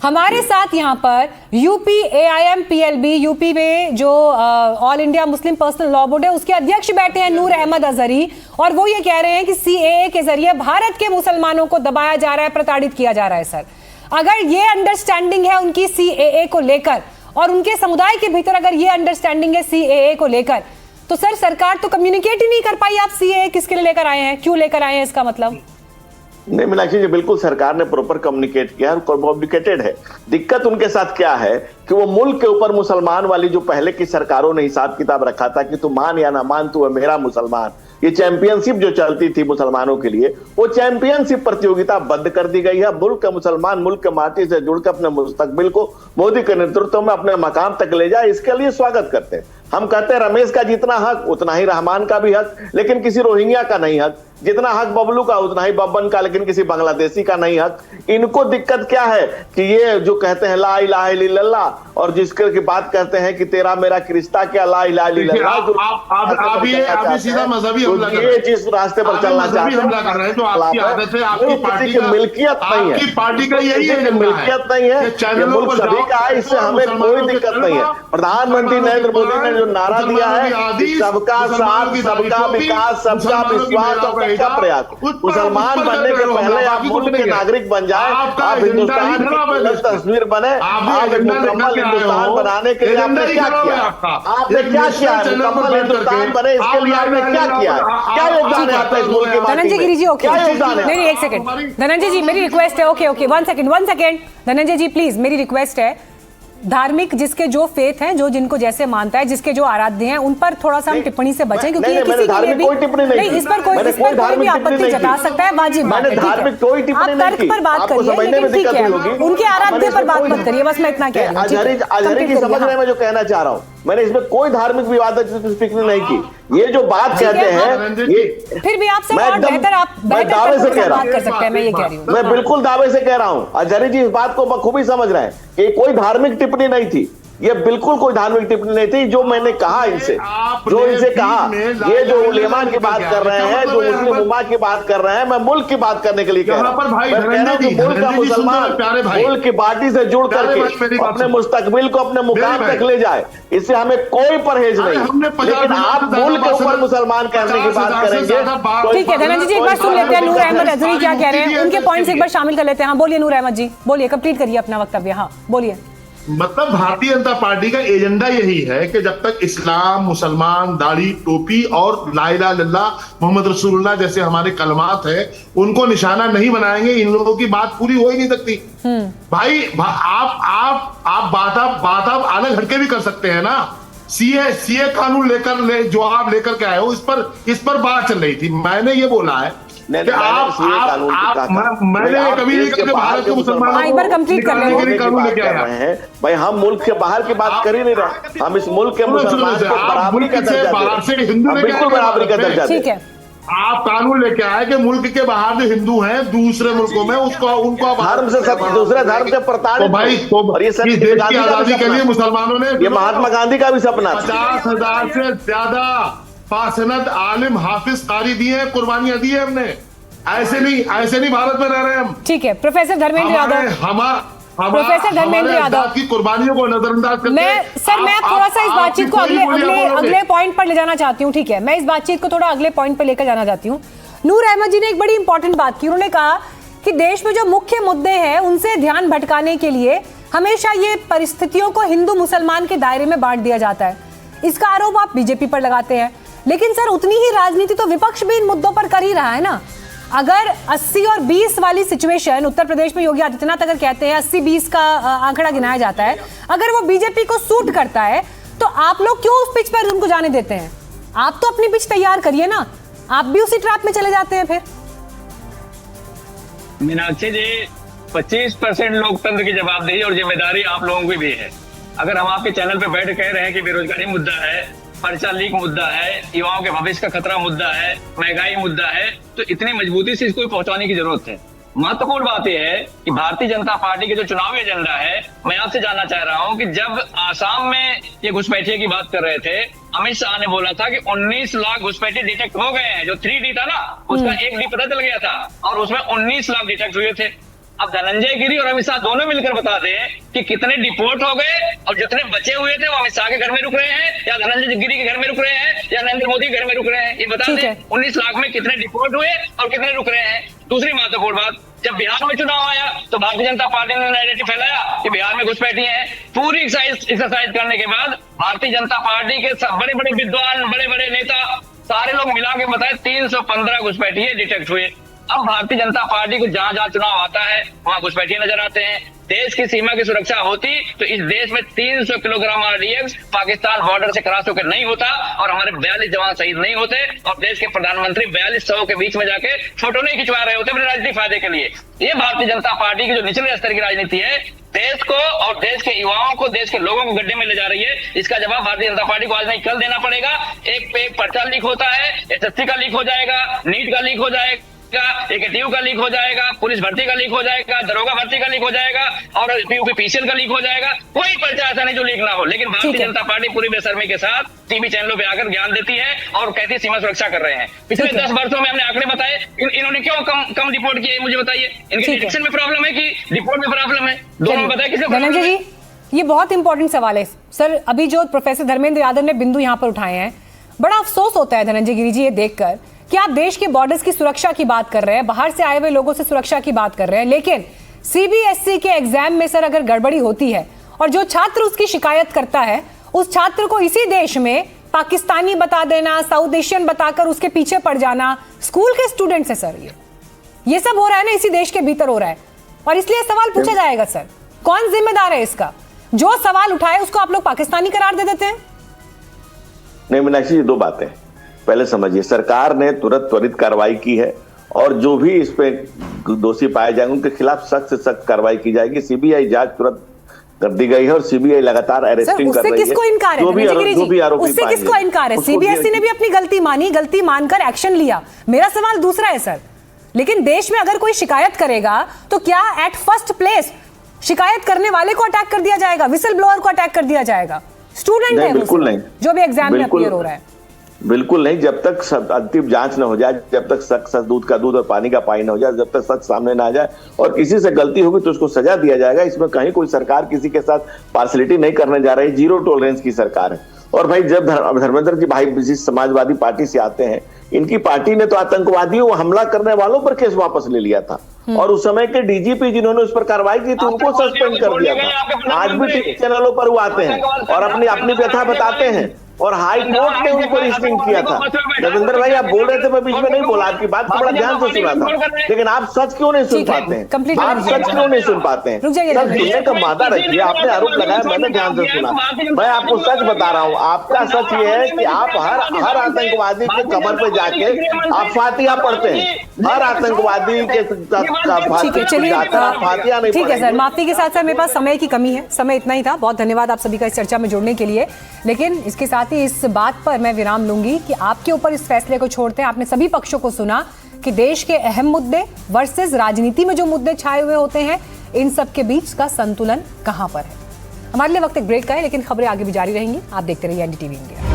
हमारे साथ यहाँ पर यूपी AIM PLB यूपी में जो all India Muslim personal law board है उसके अध्यक्ष बैठे हैं नूर अहमद अजहरी, और वो ये कह रहे हैं कि CAA के जरिए भारत के मुसलमानों को दबाया जा रहा है, प्रताड़ित किया जा रहा है। सर, अगर ये अंडरस्टैंडिंग है उनकी CAA को लेकर और उनके समुदाय के भीतर अगर ये अंडरस्टैंडिंग है CAA को लेकर, तो सर सरकार तो कम्युनिकेट ही नहीं कर पाई। आप CAA किसके लिए लेकर आए हैं, क्यों लेकर आए हैं, इसका मतलब? नहीं मीनाक्षी जी, बिल्कुल सरकार ने प्रॉपर कम्युनिकेट किया है, कम्युनिकेटेड है। दिक्कत उनके साथ क्या है कि वो मुल्क के ऊपर मुसलमान वाली जो पहले की सरकारों ने हिसाब किताब रखा था कि तू मान या ना मान, तू है मेरा मुसलमान, ये चैंपियनशिप जो चलती थी मुसलमानों के लिए, वो चैंपियनशिप प्रतियोगिता बंद कर दी गई है। मुल्क का मुसलमान मुल्क के माटी से जुड़कर अपने मुस्तकबिल को मोदी के नेतृत्व में अपने मकाम तक ले जाए, इसके लिए स्वागत करते हैं। हम कहते हैं रमेश का जितना हक उतना ही रहमान का भी हक, लेकिन किसी रोहिंग्या का नहीं हक। जितना हक बबलू का उतना ही बब्बन का, लेकिन किसी बांग्लादेशी का नहीं हक। इनको दिक्कत क्या है कि ये जो कहते हैं ला इलाहा इल्लल्लाह और जिसके की बात करते हैं कि तेरा मेरा रिश्ता क्या, ला इलाहा इल्लल्लाह, आप सीधा मजहबी हमला कर रहे हैं, जिस रास्ते पर चलना चाहते हमला कर रहे हैं, तो आपकी आदत है, आपकी पार्टी की मिल्कियत नहीं है, आपकी पार्टी का यही मिल्कियत नहीं है, मुल्क सभी का है, इससे हमें कोई दिक्कत नहीं है। प्रधानमंत्री नरेंद्र मोदी ने जो नारा दिया है, सबका साथ, सबका विकास, सबका विश्वास और सबका प्रयास, मुसलमान बनने के पहले आप मुल्क के नागरिक बन जाए, आप हिंदुस्तान की तस्वीर बने, आप एक मुकम्मल हिंदुस्तान बनाने के लिए आपने क्या किया? आपने क्या किया? मुकम्मल हिंदुस्तान बने, इसके लिए आपने क्या किया? क्या योगदान है आपका इस मुल्क के माटी में? धनंजय गिरी जी, ओके, क्या योगदान है? नहीं, एक सेकंड धनंजय जी, मेरी रिक्वेस्ट है, okay, one second Dhananjay ji please, मेरी रिक्वेस्ट है, धार्मिक जिसके जो फेथ हैं, जो जिनको जैसे मानता है, जिसके जो आराध्य हैं, उन पर थोड़ा सा हम टिप्पणी से बचें, क्योंकि ये किसी के लिए भी नहीं, इस पर कोई भी आपत्ति जता सकता है, वाजिब बात है, आप तर्क पर बात करिए, लेकिन ठीक है, उनके आराध्य पर बात मत करिए, बस मैं इतना कह रही हूँ। अजहरी की समझ रहे, मैं जो कहना चाह रहा हूँ, मैंने इसमें कोई धार्मिक विवाद नहीं की। ये जो बात कहते हैं, ये फिर भी आपसे बेहतर आप दावे से कह रहा हूँ, कर सकते हैं, मैं ये कह रही हूँ, मैं बिल्कुल दावे से कह रहा हूँ। अजहरी जी इस बात को बखूबी समझ रहे हैं कि कोई धार्मिक टिप्पणी नहीं थी, ये बिल्कुल कोई धार्मिक टिप्पणी नहीं थी। जो मैंने कहा इनसे, कहा, ये जो उलेमा की बात कर रहे हैं, जो मुस्लिम उम्मा की बात कर रहे हैं, मैं मुल्क की बात करने के लिए कह रहा हूं। मैं कह रहा हूं कि मुल्क का मुसलमान मुल्क की बाटी से जुड़ करके अपने मुस्तकबिल को अपने मुकाम तक ले जाए, इससे हमें कोई परहेज नहीं। लेकिन आप मुल्क के ऊपर मुसलमान कहने की बात करेंगे। ठीक है धनंजय जी, एक बार सुन लेते हैं नूर अहमद अजहरी क्या कह रहे हैं, उनके पॉइंट्स एक बार शामिल कर लेते हैं। हाँ बोलिए नूर अहमद जी, बोलिए, कंप्लीट करिए अपना वक्तव्य। हाँ बोलिए। मतलब भारतीय जनता पार्टी का एजेंडा यही है कि जब तक इस्लाम, मुसलमान, दाढ़ी, टोपी और ला इलाहा इल्लल्लाह मोहम्मद रसूलुल्लाह जैसे हमारे कलमात है, उनको निशाना नहीं बनाएंगे, इन लोगों की बात पूरी हो ही नहीं सकती। भाई आप बात आप अलग हटके भी कर सकते हैं ना। सीए कानून जो आप लेकर के आए हो, इस पर बात चल रही थी। मैंने ये बोला है कि मैंने कभी नहीं कहा भारत के मुसलमानों एक बार कंप्लीट कर लेंगे कानून लेके आए हैं। भाई हम मुल्क के बाहर की बात कर ही नहीं रहे, हम इस मुल्क के मुसलमान को बराबरी का दर्जा, बिल्कुल बराबरी का दर्जा। ठीक है, आप कानून लेके आए कि मुल्क के बाहर जो हिंदू हैं दूसरे मुल्कों में उनको धर्म से सब दूसरे धर्म से प्रताड़ित। भाई और ये सब देश की आजादी के लिए मुसलमानों ने, ये महात्मा गांधी का भी सपना, 50,000 से ज्यादा पासनद आलिम हाफिज कारी दिए हैं, कुर्बानियां दी है हमने। ऐसे नहीं भारत में रह रहे हम। ठीक है, प्रोफेसर धर्मेंद्र यादव, प्रोफेसर धर्मेंद्र यादव की कुर्बानियों को नजरअंदाज करके मैं थोड़ा सा इस बातचीत को अगले पॉइंट पर ले जाना चाहती हूँ। ठीक है, मैं इस बातचीत को थोड़ा अगले पॉइंट पर लेकर जाना चाहती हूँ। नूर अहमद जी ने एक बड़ी इंपॉर्टेंट बात की, उन्होंने कहा कि देश में जो मुख्य मुद्दे हैं उनसे ध्यान भटकाने के लिए हमेशा ये परिस्थितियों को हिंदू मुसलमान के दायरे में बांट दिया जाता है। इसका आरोप आप बीजेपी पर लगाते हैं, लेकिन सर उतनी ही राजनीति तो विपक्ष भी इन मुद्दों पर कर ही रहा है ना। अगर 80 और 20 वाली सिचुएशन उत्तर प्रदेश में योगी आदित्यनाथ अगर कहते हैं 80-20 का आंकड़ा गिनाया जाता है, अगर वो बीजेपी को सूट करता है तो आप लोग क्यों उस पिच पर उनको जाने देते हैं? आप तो अपनी पिच तैयार करिए ना, आप भी उसी ट्रैप में चले जाते हैं फिर। मीनाक्षी जी, 25% लोकतंत्र की जवाबदेही और जिम्मेदारी आप लोगों की भी है। अगर हम आपके चैनल पे बैठ कह रहे हैं कि बेरोजगारी मुद्दा है, पर्चा लीक मुद्दा है, युवाओं के भविष्य का खतरा मुद्दा है, महंगाई मुद्दा है, तो इतनी मजबूती से इसको पहुंचाने की जरूरत है। महत्वपूर्ण बात यह है कि भारतीय जनता पार्टी के जो चुनावी एजेंडा है, मैं आपसे जानना चाह रहा हूं कि जब आसाम में ये घुसपैठिए की बात कर रहे थे, अमित शाह ने बोला था कि 19 लाख घुसपैठिए डिटेक्ट हो गए हैं। जो 3D था ना, उसका 1D पता चल गया था और उसमें 19 लाख डिटेक्ट हुए थे। अब धनंजय गिरी और अमित शाह दोनों मिलकर बताते हैं कि कितने डिपोर्ट हो गए और जितने बचे हुए थे वो अमित शाह के घर में रुक रहे हैं या धनंजय गिरी के घर में रुक रहे हैं या नरेंद्र मोदी के घर में रुक रहे हैं। ये बता दें 19 लाख में कितने डिपोर्ट हुए और कितने रुक रहे हैं। दूसरी महत्वपूर्ण बात, जब बिहार में चुनाव आया तो भारतीय जनता पार्टी ने नैरेटिव फैलाया कि बिहार में घुसपैठी है। पूरी एक्सरसाइज करने के बाद भारतीय जनता पार्टी के बड़े बड़े विद्वान, बड़े बड़े नेता, सारे लोग मिला के बताए 315 घुसपैठिए डिटेक्ट हुए। अब भारतीय जनता पार्टी को जहां जहां चुनाव आता है वहां घुसपैठिए नजर आते हैं। देश की सीमा की सुरक्षा होती तो इस देश में 300 किलोग्राम RDX पाकिस्तान बॉर्डर से क्रॉस होकर नहीं होता और हमारे 42 जवान शहीद नहीं होते और देश के प्रधानमंत्री 4200 के बीच में जाके फोटो नहीं खिंचवा रहे होते अपने राजनीतिक फायदे के लिए। ये भारतीय जनता पार्टी की जो निचले स्तर की राजनीति है, देश को और देश के युवाओं को, देश के लोगों को गड्ढे में ले जा रही है। इसका जवाब भारतीय जनता पार्टी को आज नहीं कल देना पड़ेगा। एक पे एक पर्चा लीक होता है, SSC का लीक हो जाएगा, नीट का लीक हो जाएगा, AKTU का लीक हो जाएगा, पुलिस भर्ती का लीक हो जाएगा, दरोगा भर्ती का लीक हो जाएगा और PUPCL का लीक हो जाएगा। कोई पर्चा ऐसा नहीं जो लीक ना हो। लेकिन भारतीय जनता पार्टी पूरी बेशर्मी के साथ टीवी चैनलों पे आकर ज्ञान देती है और कहती है सीमा सुरक्षा कर रहे हैं। पिछले 10 वर्षों में हमने आंकड़े बताए, इन्होंने क्यों कम रिपोर्ट किए मुझे बताइए। इनके डिटेक्शन में प्रॉब्लम है कि रिपोर्ट में प्रॉब्लम है? दोनों बताए किसमें प्रॉब्लम है? ये बहुत इंपॉर्टेंट सवाल है सर। अभी जो प्रोफेसर धर्मेंद्र यादव ने बिंदु यहाँ पर उठाए हैं, बड़ा अफसोस होता है धनंजय गिरी जी ये देखकर कि आप देश के बॉर्डर्स की सुरक्षा की बात कर रहे हैं, बाहर से आए हुए लोगों से सुरक्षा की बात कर रहे हैं, लेकिन CBSE के एग्जाम में सर अगर गड़बड़ी होती है और जो छात्र उसकी शिकायत करता है उस छात्र को इसी देश में पाकिस्तानी बता देना, साउथ एशियन बताकर उसके पीछे पड़ जाना, स्कूल के स्टूडेंट्स है सर, ये सब हो रहा है ना, इसी देश के भीतर हो रहा है। और इसलिए सवाल पूछा जाएगा सर, कौन जिम्मेदार है इसका? जो सवाल उठाए उसको आप लोग पाकिस्तानी करार दे देते हैं। नहीं मीनाक्षी जी, दो बातें पहले समझिए। सरकार ने तुरंत त्वरित कार्रवाई की है और जो भी इस पे दोषी पाए जाएंगे उनके खिलाफ सख्त से सख्त कार्रवाई की जाएगी। CBI जांच तुरंत कर दी गई है और CBI लगातार अरेस्टिंग कर रही है। किसको इनकार है? जो भी आरोपी उससे किसको इनकार है? CBSE ने भी अपनी गलती मानी, गलती मानकर एक्शन लिया। मेरा सवाल दूसरा है सर, लेकिन देश में अगर कोई शिकायत करेगा तो क्या एट फर्स्ट प्लेस शिकायत करने वाले को अटैक कर दिया जाएगा, विसल ब्लोअर को अटैक कर दिया जाएगा? स्टूडेंट है बिल्कुल नहीं, जो भी एग्जाम में अपीयर हो रहा है। बिल्कुल नहीं। जब तक अंतिम जांच न हो जाए, जब तक सच दूध का दूध और पानी का पानी न हो जाए, जब तक सच सामने ना आ जाए और किसी से गलती होगी तो उसको सजा दिया जाएगा। इसमें कहीं कोई सरकार किसी के साथ पार्शलिटी नहीं करने जा रही, जीरो टॉलरेंस की सरकार है। और भाई जब धर्मेंद्र जी भाई जिस समाजवादी पार्टी से आते हैं, इनकी पार्टी ने तो आतंकवादियों हमला करने वालों पर केस वापस ले लिया था और उस समय के DGP जिन्होंने उस पर कार्रवाई की थी उनको सस्पेंड कर दिया था। आज भी टीवी चैनलों पर वो आते हैं और अपनी व्यथा बताते हैं और हाई कोर्ट ने उनको रिस्ट्रिंग किया था। रविंद्र भाई आप बोल रहे थे, मैं बीच में नहीं बोला, आपकी बात बड़ा ध्यान से सुना था, लेकिन आप सच क्यों नहीं सुन पाते हैं? आप सच क्यों नहीं सुन पाते हैं? सब सुनने का मादा रखिए। आपने आरोप लगाया, मैंने ध्यान से सुना। मैं आपको सच बता रहा हूँ, आपका सच ये है कि आप हर आतंकवादी के कमर पे जाके आप फातिहा पढ़ते हैं। हर आतंकवादी के फातिहा नहीं। ठीक है सर, माफी के साथ साथ मेरे पास समय की कमी है, समय इतना ही था। बहुत धन्यवाद आप सभी का इस चर्चा में जुड़ने के लिए। लेकिन इसके साथ ही इस बात पर मैं विराम लूंगी कि आपके ऊपर इस फैसले को छोड़ते हैं। आपने सभी पक्षों को सुना कि देश के अहम मुद्दे वर्सेस राजनीति में जो मुद्दे छाए हुए होते हैं, इन सब के बीच का संतुलन कहां पर है। हमारे लिए वक्त एक ब्रेक का है, लेकिन खबरें आगे भी जारी रहेंगी। आप देखते रहिए NDTV इंडिया।